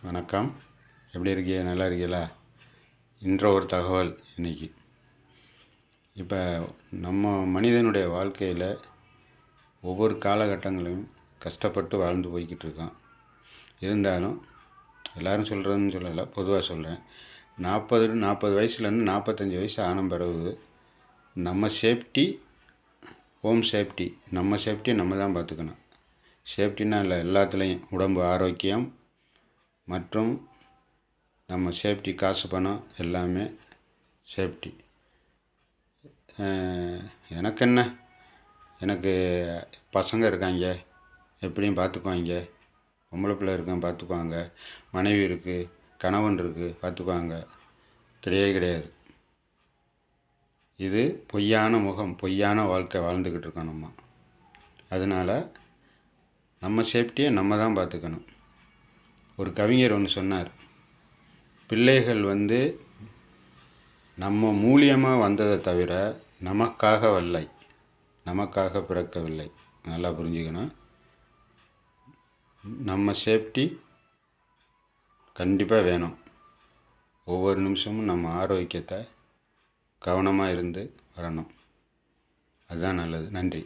வணக்கம். எப்படி இருக்கீங்க? நல்லா இருக்கீங்களா? இன்ற ஒரு தகவல் இன்றைக்கி. இப்போ நம்ம மனிதனுடைய வாழ்க்கையில் ஒவ்வொரு காலகட்டங்களையும் கஷ்டப்பட்டு வாழ்ந்து போய்கிட்டு இருக்கோம். இருந்தாலும் எல்லோரும் சொல்கிறதுன்னு சொல்லலை, பொதுவாக சொல்கிறேன். 40 வயசுலேருந்து 45 வயசு ஆன பிறகு நம்ம சேஃப்டி, ஹோம் சேஃப்டி, நம்ம சேஃப்டியை நம்ம தான் பார்த்துக்கணும். சேஃப்டின்னா இல்லை, எல்லாத்துலேயும் உடம்பு ஆரோக்கியம் மற்றும் நம்ம சேஃப்டி, காசு பணம் எல்லாமே சேஃப்டி. எனக்கு பசங்க இருக்காங்க, எப்படியும் பார்த்துக்குவாங்க. பொம்பளை பிள்ளை இருக்கேன், பார்த்துக்குவாங்க. மனைவி இருக்குது, கணவன் இருக்குது, பார்த்துக்குவாங்க. கிடையாது. இது பொய்யான முகம், பொய்யான வாழ்க்கை வாழ்ந்துக்கிட்டு இருக்கோம் நம்ம. அதனால் நம்ம சேஃப்டியை நம்ம தான் பார்த்துக்கணும். ஒரு கவிஞர் ஒன்று சொன்னார், பிள்ளைகள் நம்ம மூலியமாக வந்ததை தவிர நமக்காக வரலை, நமக்காக பிறக்கவில்லை. நல்லா புரிஞ்சுக்கணும். நம்ம சேஃப்டி கண்டிப்பாக வேணும். ஒவ்வொரு நிமிஷமும் நம்ம ஆரோக்கியத்தை கவனமாக இருந்து வரணும். அதுதான் நல்லது. நன்றி.